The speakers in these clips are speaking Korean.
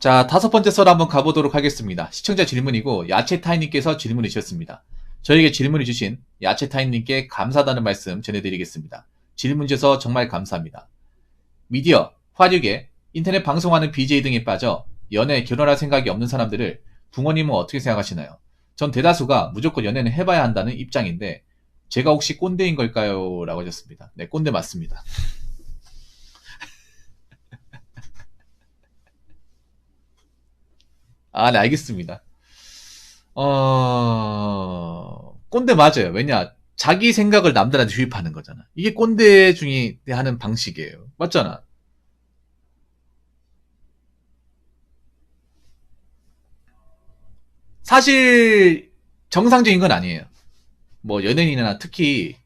자, 다섯 번째 썰 한번 가보도록 하겠습니다. 시청자 질문이고 야채타임님께서 질문을 주셨습니다. 저에게 질문을 주신 야채타임님께 감사하다는 말씀 전해드리겠습니다. 질문 주셔서 정말 감사합니다. 미디어, 화력에 인터넷 방송하는 BJ 등에 빠져 연애, 결혼할 생각이 없는 사람들을 부모님은 어떻게 생각하시나요? 전 대다수가 무조건 연애는 해봐야 한다는 입장인데 제가 혹시 꼰대인 걸까요? 라고 하셨습니다. 네, 꼰대 맞습니다. 아, 네, 알겠습니다. 꼰대 맞아요. 왜냐? 자기 생각을 남들한테 주입하는 거잖아. 이게 꼰대 중에 하는 방식이에요. 맞잖아. 사실, 정상적인 건 아니에요. 뭐, 연예인이나 특히,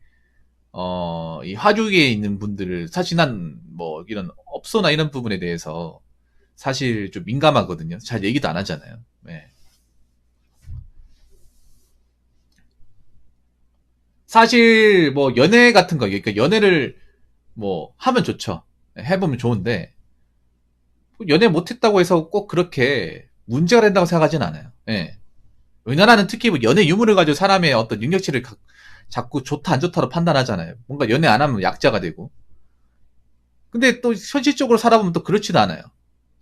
이 화교계에 있는 분들을, 사실 난, 뭐, 이런 업소나 이런 부분에 대해서 사실 좀 민감하거든요. 잘 얘기도 안 하잖아요. 네. 사실 뭐 연애 같은 거, 그러니까 연애를 뭐 하면 좋죠. 해보면 좋은데 연애 못했다고 해서 꼭 그렇게 문제가 된다고 생각하진 않아요. 예. 우리나라는 특히 뭐 연애 유무를 가지고 사람의 어떤 능력치를 자꾸 좋다 안 좋다로 판단하잖아요. 뭔가 연애 안 하면 약자가 되고. 근데 또 현실적으로 살아보면 또 그렇지도 않아요.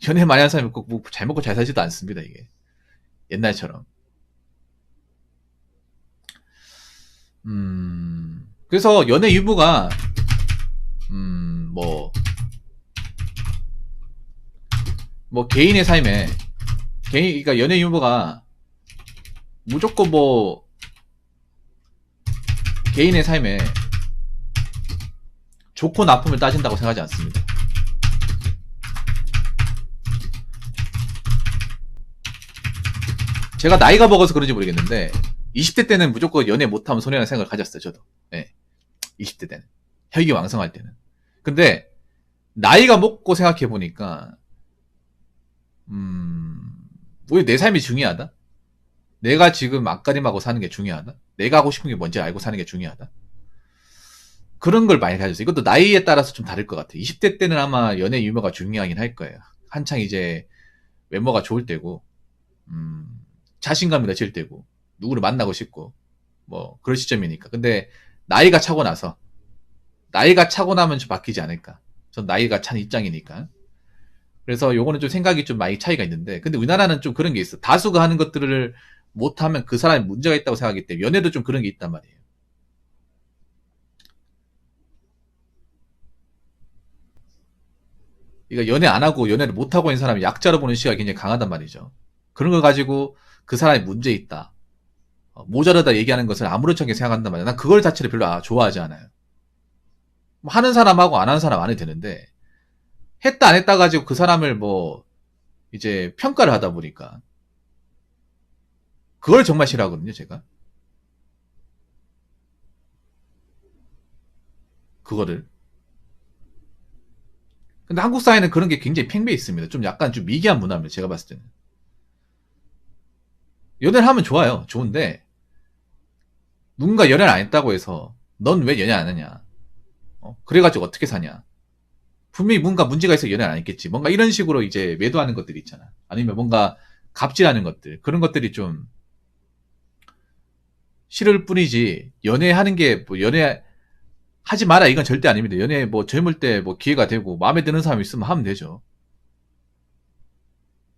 연애 많이 하는 사람이 꼭잘 먹고 잘 살지도 않습니다, 이게. 옛날처럼. 그래서 연애 유무가 뭐 개인의 삶에 그러니까 연애 유무가 무조건 뭐 개인의 삶에 좋고 나쁨을 따진다고 생각하지 않습니다. 제가 나이가 먹어서 그런지 모르겠는데 20대 때는 무조건 연애 못하면 손해라는 생각을 가졌어요. 저도. 네. 20대 때는. 혈기왕성할 때는. 근데 나이가 먹고 생각해 보니까 왜 내 삶이 중요하다? 내가 지금 앞가림하고 사는 게 중요하다? 내가 하고 싶은 게 뭔지 알고 사는 게 중요하다? 그런 걸 많이 가졌어요. 이것도 나이에 따라서 좀 다를 것 같아요. 20대 때는 아마 연애 유머가 중요하긴 할 거예요. 한창 이제 외모가 좋을 때고, 자신감이 넘칠 때고, 누구를 만나고 싶고, 뭐, 그럴 시점이니까. 근데 나이가 차고 나면 좀 바뀌지 않을까. 전 나이가 찬 입장이니까. 그래서 요거는 좀 생각이 좀 많이 차이가 있는데, 근데 우리나라는 좀 그런 게 있어. 다수가 하는 것들을 못하면 그 사람이 문제가 있다고 생각하기 때문에, 연애도 좀 그런 게 있단 말이에요. 그러니까 연애 안 하고 연애를 못 하고 있는 사람이 약자로 보는 시각이 굉장히 강하단 말이죠. 그런 걸 가지고 그 사람이 문제 있다, 모자르다 얘기하는 것을 아무렇지 않게 생각한단 말이야. 난 그걸 자체를 별로 좋아하지 않아요. 뭐 하는 사람하고 안 하는 사람 안 해도 되는데 했다 안 했다 가지고 그 사람을 뭐 이제 평가를 하다 보니까 그걸 정말 싫어하거든요, 제가. 그거를. 근데 한국 사회는 그런 게 굉장히 팽배해 있습니다. 좀 약간 좀 미개한 문화입니다, 제가 봤을 때는. 연애를 하면 좋아요. 좋은데 누군가 연애를 안 했다고 해서 넌 왜 연애 안 하냐? 그래가지고 어떻게 사냐? 분명히 뭔가 문제가 있어 연애를 안 했겠지. 뭔가 이런 식으로 이제 매도하는 것들이 있잖아. 아니면 뭔가 갑질하는 것들. 그런 것들이 좀 싫을 뿐이지, 연애하는 게 뭐 연애 하지 마라 이건 절대 아닙니다. 연애 뭐 젊을 때 뭐 기회가 되고 마음에 드는 사람 있으면 하면 되죠.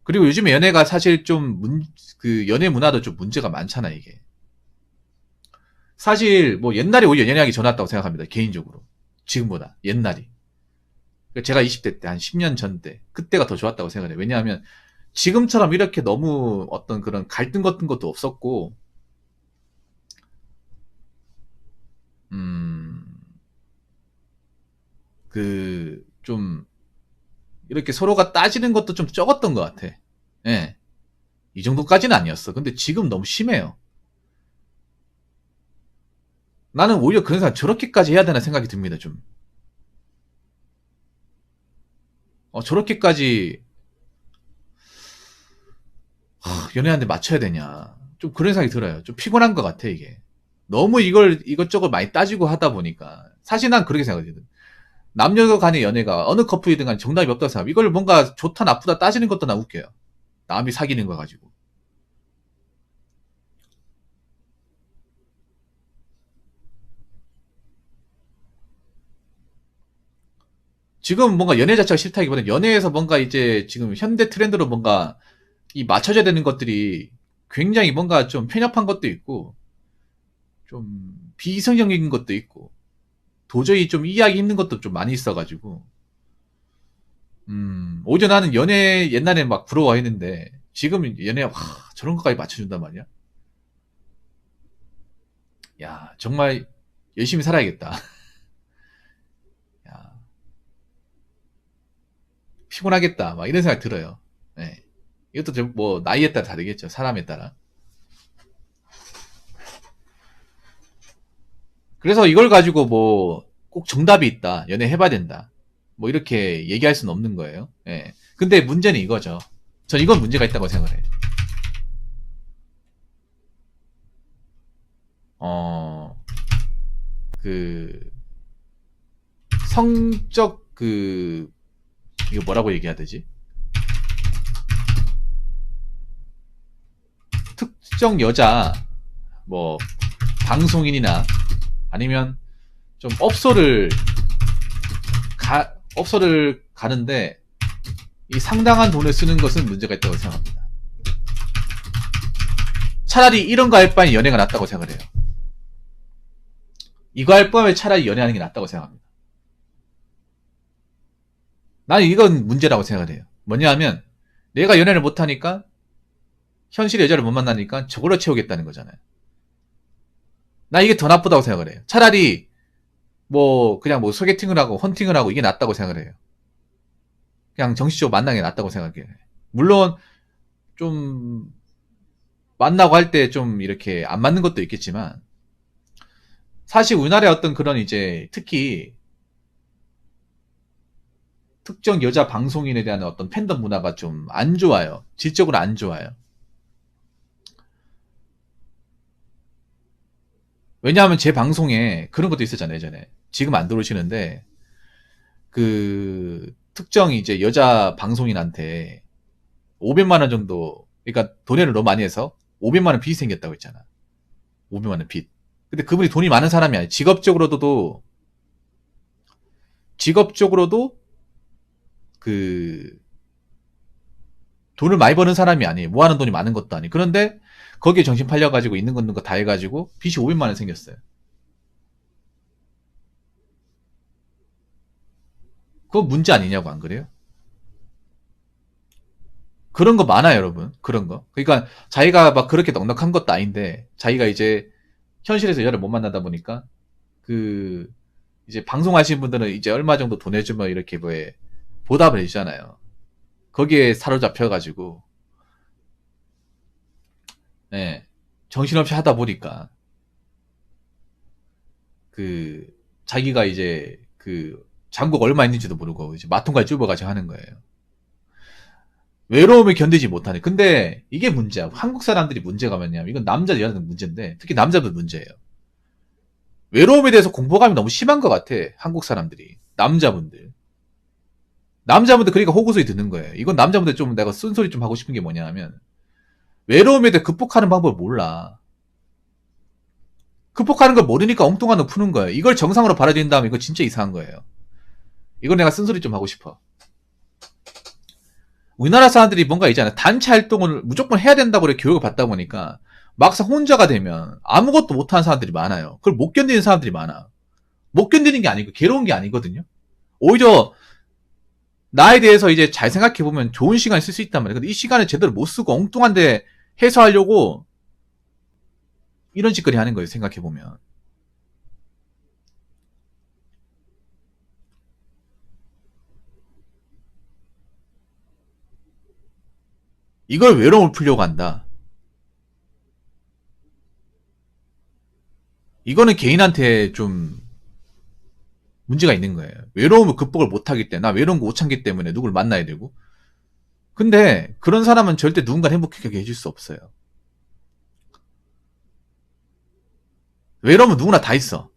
그리고 요즘에 연애가 사실 좀 그 연애 문화도 좀 문제가 많잖아, 이게. 사실 뭐 옛날에 오히려 연애하기 좋았다고 생각합니다. 개인적으로. 지금보다 옛날이. 제가 20대 때 한 10년 전 때 그때가 더 좋았다고 생각해요. 왜냐하면 지금처럼 이렇게 너무 어떤 그런 갈등 같은 것도 없었고, 좀 이렇게 서로가 따지는 것도 좀 적었던 것 같아. 예. 이 정도까지는 아니었어. 근데 지금 너무 심해요. 나는 오히려 그런 사람 저렇게까지 해야 되나 생각이 듭니다, 좀. 저렇게까지 연애하는데 맞춰야 되냐. 좀 그런 생각이 들어요. 좀 피곤한 것 같아, 이게. 너무 이걸 이것저것 많이 따지고 하다 보니까. 사실 난 그렇게 생각하거든. 남녀 간의 연애가 어느 커플이든 간에 정답이 없다고 생각해. 이걸 뭔가 좋다 나쁘다 따지는 것도 난 웃겨요. 남이 사귀는 거 가지고. 지금 뭔가 연애 자체가 싫다기보다는 연애에서 뭔가 이제 지금 현대 트렌드로 뭔가 이 맞춰져야 되는 것들이 굉장히 뭔가 좀 편협한 것도 있고 좀 비이성적인 것도 있고 도저히 좀 이해하기 힘든 것도 좀 많이 있어가지고 오히려 나는 연애 옛날에 막 부러워했는데 지금 연애 와 저런 것까지 맞춰준단 말이야. 야 정말 열심히 살아야겠다. 야 피곤하겠다 막 이런 생각 들어요. 네. 이것도 좀 뭐 나이에 따라 다르겠죠. 사람에 따라. 그래서 이걸 가지고 뭐 꼭 정답이 있다. 연애 해봐야 된다. 뭐 이렇게 얘기할 수는 없는 거예요. 예. 근데 문제는 이거죠. 전 이건 문제가 있다고 생각을 해요. 어, 그, 성적 이거 뭐라고 얘기해야 되지? 특정 여자, 뭐, 방송인이나 아니면 좀 업소를 가는데 이 상당한 돈을 쓰는 것은 문제가 있다고 생각합니다. 차라리 이런 거 할 바에 연애가 낫다고 생각을 해요. 이거 할 바에 차라리 연애하는 게 낫다고 생각합니다. 나는 이건 문제라고 생각을 해요. 뭐냐 하면 내가 연애를 못하니까 현실의 여자를 못 만나니까 저걸로 채우겠다는 거잖아요. 나 이게 더 나쁘다고 생각을 해요. 차라리 뭐 그냥 뭐 소개팅을 하고 헌팅을 하고 이게 낫다고 생각을 해요. 그냥 정식적으로 만나는 게 낫다고 생각해요. 물론 좀 만나고 할 때 좀 이렇게 안 맞는 것도 있겠지만 사실 우리나라의 어떤 그런 이제 특히 특정 여자 방송인에 대한 어떤 팬덤 문화가 좀 안 좋아요. 질적으로 안 좋아요. 왜냐하면 제 방송에 그런 것도 있었잖아요, 예전에. 지금 안 들어오시는데, 그, 특정 이제 여자 방송인한테 500만 원 정도, 그러니까 돈을 너무 많이 해서 500만 원 빚이 생겼다고 했잖아. 500만 원 빚. 근데 그분이 돈이 많은 사람이 아니에요. 직업적으로도 그, 돈을 많이 버는 사람이 아니에요. 모아놓은 돈이 많은 것도 아니에요. 그런데 거기에 정신 팔려가지고 있는 거 다 해가지고 빚이 500만 원 생겼어요. 그거 문제 아니냐고 안 그래요? 그런 거 많아요, 여러분. 그런 거. 그러니까 자기가 막 그렇게 넉넉한 것도 아닌데 자기가 이제 현실에서 여자를 못 만나다 보니까 그 이제 방송하시는 분들은 이제 얼마 정도 돈 내주면 이렇게 뭐 보답을 해주잖아요. 거기에 사로잡혀가지고 예, 정신없이 하다 보니까 그 자기가 이제 그 잔고가 얼마 있는지도 모르고 이제 마통까지 쭈어가지고 하는 거예요. 외로움을 견디지 못하네. 근데 이게 문제야. 한국 사람들이 문제가 뭐냐면 이건 남자 여자는 문제인데 특히 남자들 문제예요. 외로움에 대해서 공포감이 너무 심한 것 같아. 한국 사람들이 남자분들 그러니까 호구소리 듣는 거예요. 이건 남자분들 좀 내가 쓴소리 좀 하고 싶은 게 뭐냐 하면 외로움에 대해 극복하는 방법을 몰라. 극복하는 걸 모르니까 엉뚱한 거 푸는 거예요. 이걸 정상으로 받아들인다면 이거 진짜 이상한 거예요. 이건 내가 쓴소리 좀 하고 싶어. 우리나라 사람들이 뭔가 있잖아요. 단체 활동을 무조건 해야 된다고 그렇게 교육을 받다 보니까 막상 혼자가 되면 아무것도 못하는 사람들이 많아요. 그걸 못 견디는 사람들이 많아. 못 견디는 게 아니고 괴로운 게 아니거든요. 오히려 나에 대해서 이제 잘 생각해보면 좋은 시간을 쓸 수 있단 말이에요. 근데 이 시간을 제대로 못 쓰고 엉뚱한데 해소하려고 이런 짓거리 하는 거예요. 생각해보면. 이걸 외로움을 풀려고 한다. 이거는 개인한테 좀 문제가 있는 거예요. 외로움을 극복을 못하기 때문에, 나 외로운 거 못 참기 때문에 누굴 만나야 되고. 근데 그런 사람은 절대 누군가를 행복하게 해줄 수 없어요. 외로움은 누구나 다 있어.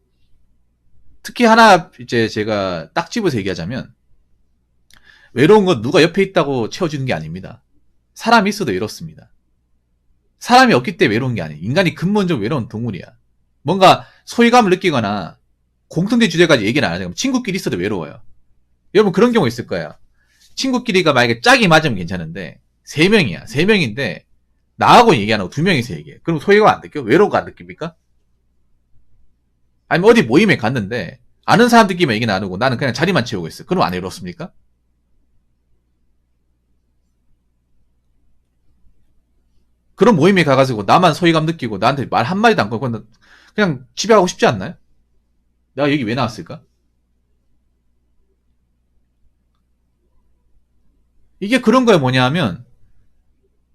특히 하나 이제 제가 딱 집어서 얘기하자면 외로운 건 누가 옆에 있다고 채워주는 게 아닙니다. 사람이 있어도 외롭습니다. 사람이 없기 때문에 외로운 게 아니에요. 인간이 근본적으로 외로운 동물이야. 뭔가 소외감을 느끼거나 공통된 주제까지 얘기는 안 하죠. 친구끼리 있어도 외로워요. 여러분 그런 경우 있을 거예요. 친구끼리가 만약에 짝이 맞으면 괜찮은데 3명이야. 3명인데 나하고 얘기 안 하고 2명이서 얘기해. 그럼 소외감 안 느껴? 외로운 거 안 느낍니까? 아니면 어디 모임에 갔는데 아는 사람들끼리만 얘기 나누고 나는 그냥 자리만 채우고 있어. 그럼 안 외롭습니까? 그런 모임에 가가지고 나만 소외감 느끼고 나한테 말 한마디도 안 걸고 그냥 집에 가고 싶지 않나요? 내가 여기 왜 나왔을까? 이게 그런 거에 뭐냐면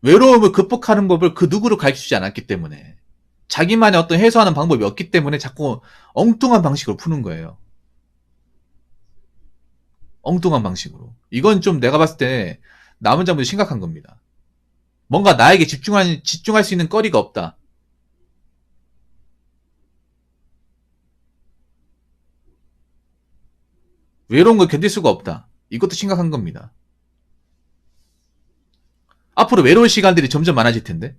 외로움을 극복하는 법을 그 누구를 가르쳐주지 않았기 때문에 자기만의 어떤 해소하는 방법이 없기 때문에 자꾸 엉뚱한 방식으로 푸는 거예요. 엉뚱한 방식으로. 이건 좀 내가 봤을 때 남은 자분이 심각한 겁니다. 뭔가 나에게 집중할 수 있는 거리가 없다. 외로운 걸 견딜 수가 없다. 이것도 심각한 겁니다. 앞으로 외로운 시간들이 점점 많아질 텐데.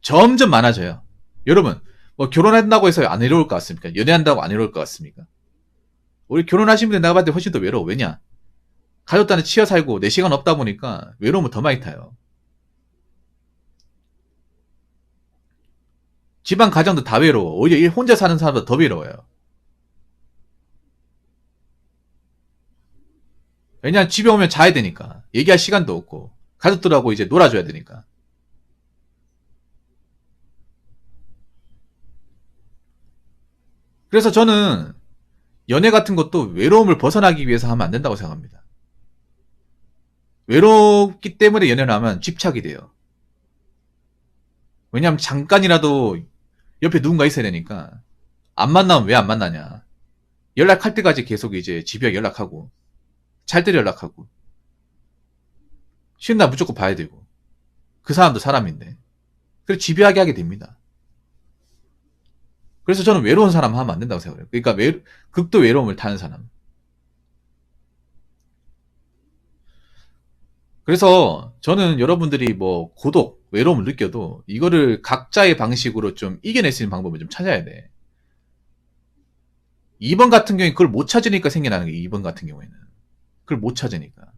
점점 많아져요. 여러분, 뭐 결혼한다고 해서 안 외로울 것 같습니까? 연애한다고 안 외로울 것 같습니까? 우리 결혼하신 분들 내가 봤을 때 훨씬 더 외로워. 왜냐? 가족단에 치여 살고 내 시간 없다 보니까 외로움을 더 많이 타요. 집안 가정도 다 외로워. 오히려 혼자 사는 사람도 더 외로워요. 왜냐면 집에 오면 자야 되니까. 얘기할 시간도 없고. 가족들하고 이제 놀아줘야 되니까. 그래서 저는 연애 같은 것도 외로움을 벗어나기 위해서 하면 안 된다고 생각합니다. 외롭기 때문에 연애를 하면 집착이 돼요. 왜냐면 잠깐이라도 옆에 누군가 있어야 되니까. 안 만나면 왜 안 만나냐. 연락할 때까지 계속 이제 집에 연락하고, 잘 때 연락하고, 쉬는 날 무조건 봐야 되고, 그 사람도 사람인데. 그래서 집요하게 하게 됩니다. 그래서 저는 외로운 사람 하면 안 된다고 생각해요. 그러니까 극도 외로움을 타는 사람. 그래서 저는 여러분들이 뭐 고독, 외로움을 느껴도 이거를 각자의 방식으로 좀 이겨낼 수 있는 방법을 좀 찾아야 돼. 2번 같은 경우에 그걸 못 찾으니까 생겨나는 게 2번 같은 경우에는. 그걸 못 찾으니까.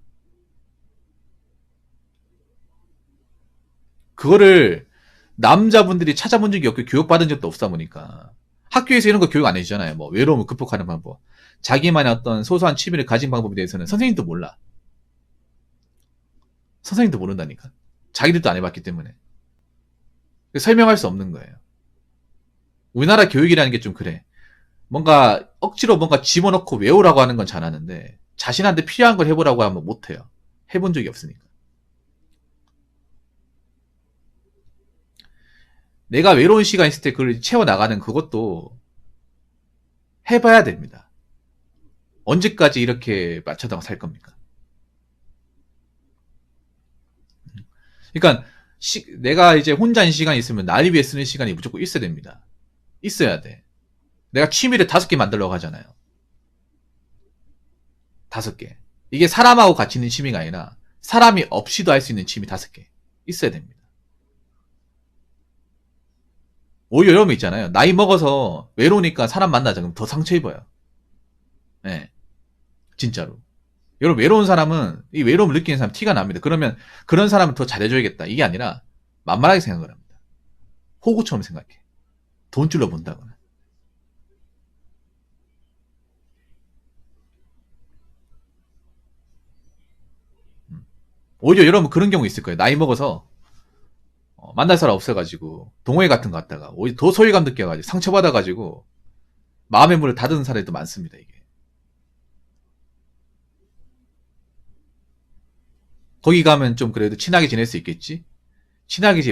그거를 남자분들이 찾아본 적이 없고 교육받은 적도 없다 보니까 학교에서 이런 거 교육 안 해주잖아요. 뭐 외로움을 극복하는 방법. 자기만의 어떤 소소한 취미를 가진 방법에 대해서는 선생님도 몰라. 선생님도 모른다니까. 자기들도 안 해봤기 때문에. 설명할 수 없는 거예요. 우리나라 교육이라는 게 좀 그래. 뭔가 억지로 뭔가 집어넣고 외우라고 하는 건 잘하는데 자신한테 필요한 걸 해보라고 하면 못해요. 해본 적이 없으니까. 내가 외로운 시간 있을 때 그걸 채워나가는 그것도 해봐야 됩니다. 언제까지 이렇게 맞춰다가 살 겁니까? 그러니까 내가 이제 혼자인 시간이 있으면 나를 위해 쓰는 시간이 무조건 있어야 됩니다. 있어야 돼. 내가 취미를 5개 만들려고 하잖아요. 5개. 이게 사람하고 같이 있는 취미가 아니라 사람이 없이도 할 수 있는 취미 5개. 있어야 됩니다. 오히려 이런 거 있잖아요. 나이 먹어서 외로우니까 사람 만나자. 그럼 더 상처 입어요. 네. 진짜로. 여러분, 외로운 사람은 이 외로움을 느끼는 사람 티가 납니다. 그러면 그런 사람은 더 잘해줘야겠다. 이게 아니라 만만하게 생각을 합니다. 호구처럼 생각해. 돈줄로 본다거나. 오히려 여러분 그런 경우 있을 거예요. 나이 먹어서 만날 사람 없어가지고 동호회 같은 거 갔다가 오히려 더 소외감 느껴가지고 상처받아가지고 마음의 문을 닫은 사례도 많습니다. 이게. 거기 가면 좀 그래도 친하게 지낼 수 있겠지?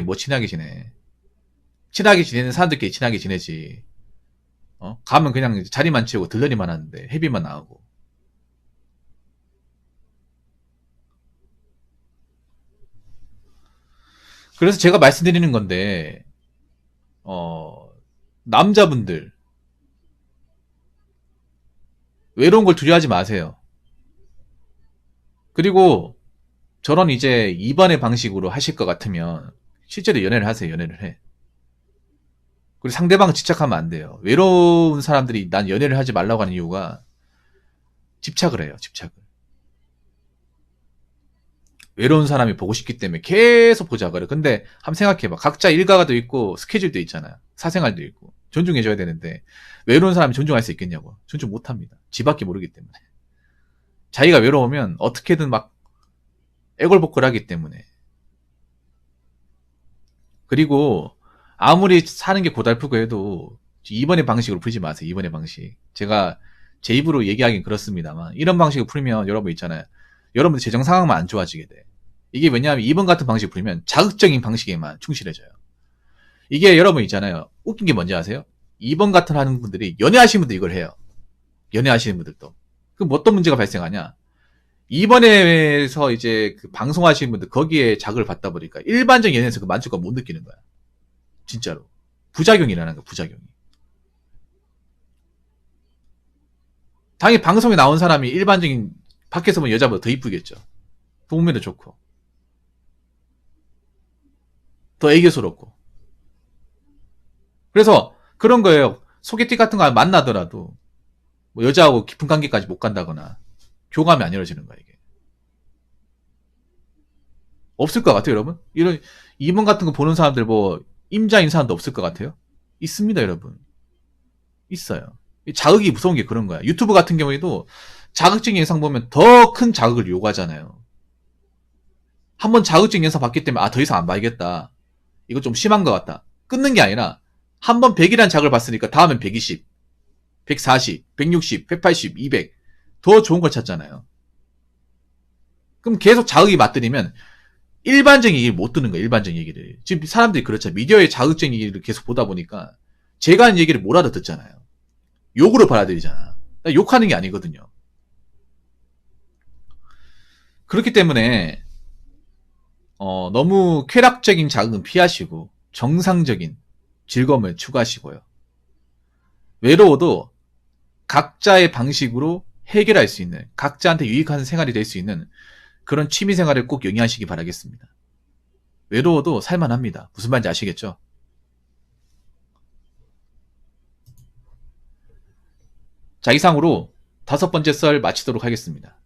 뭐 친하게 지내. 친하게 지내는 사람들끼리 친하게 지내지. 가면 그냥 자리만 채우고 들러리만 하는데 회비만 나오고. 그래서 제가 말씀드리는 건데, 남자분들, 외로운 걸 두려워하지 마세요. 그리고 저런 이제 2번의 방식으로 하실 것 같으면 실제로 연애를 하세요. 연애를 해. 그리고 상대방을 집착하면 안 돼요. 외로운 사람들이 난 연애를 하지 말라고 하는 이유가 집착을 해요. 집착을. 외로운 사람이 보고 싶기 때문에 계속 보자 그래. 근데 한번 생각해봐. 각자 일가도 있고 스케줄도 있잖아요. 사생활도 있고 존중해줘야 되는데 외로운 사람이 존중할 수 있겠냐고. 존중 못합니다. 지밖에 모르기 때문에. 자기가 외로우면 어떻게든 막 애걸복걸하기 때문에. 그리고 아무리 사는 게 고달프고 해도 2번의 방식으로 풀지 마세요. 2번의 방식. 제가 제 입으로 얘기하긴 그렇습니다만 이런 방식을 풀면 여러분 있잖아요. 여러분들 재정 상황만 안 좋아지게 돼. 이게 왜냐하면 2번 같은 방식을 풀면 자극적인 방식에만 충실해져요. 이게 여러분 있잖아요. 웃긴 게 뭔지 아세요? 2번 같은 하는 분들이 연애하시는 분들 이걸 해요. 연애하시는 분들도. 그럼 어떤 문제가 발생하냐? 2번에서 이제 그 방송하시는 분들 거기에 자극을 받다 보니까 일반적인 연애에서 그 만족감 못 느끼는 거야. 진짜로. 부작용이라는 거야, 부작용이. 당연히 방송에 나온 사람이 일반적인 밖에서 보면 여자보다 더 이쁘겠죠. 몸매도 좋고 더 애교스럽고. 그래서 그런 거예요. 소개팅 같은 거 만나더라도 뭐 여자하고 깊은 관계까지 못 간다거나 교감이 안 이루어지는 거야 이게. 없을 것 같아요 여러분. 이런 2번 같은 거 보는 사람들 뭐 임자인 사람도 없을 것 같아요. 있습니다 여러분. 있어요. 자극이 무서운 게 그런 거야. 유튜브 같은 경우에도 자극적인 영상 보면 더 큰 자극을 요구하잖아요. 한번 자극적인 영상 봤기 때문에 아 더 이상 안 봐야겠다. 이거 좀 심한 것 같다. 끊는 게 아니라 한 번 100이라는 자극을 봤으니까 다음엔 120, 140, 160, 180, 200 더 좋은 걸 찾잖아요. 그럼 계속 자극이 맞들이면 일반적인 얘기를 못 듣는 거예요. 일반적인 얘기를. 지금 사람들이 그렇죠. 미디어의 자극적인 얘기를 계속 보다 보니까 제가 하는 얘기를 못 알아듣잖아요. 욕으로 받아들이잖아. 욕하는 게 아니거든요. 그렇기 때문에 너무 쾌락적인 자극은 피하시고 정상적인 즐거움을 추구하시고요. 외로워도 각자의 방식으로 해결할 수 있는, 각자한테 유익한 생활이 될 수 있는 그런 취미 생활을 꼭 영위하시기 바라겠습니다. 외로워도 살만합니다. 무슨 말인지 아시겠죠? 자, 이상으로 5번째 썰 마치도록 하겠습니다.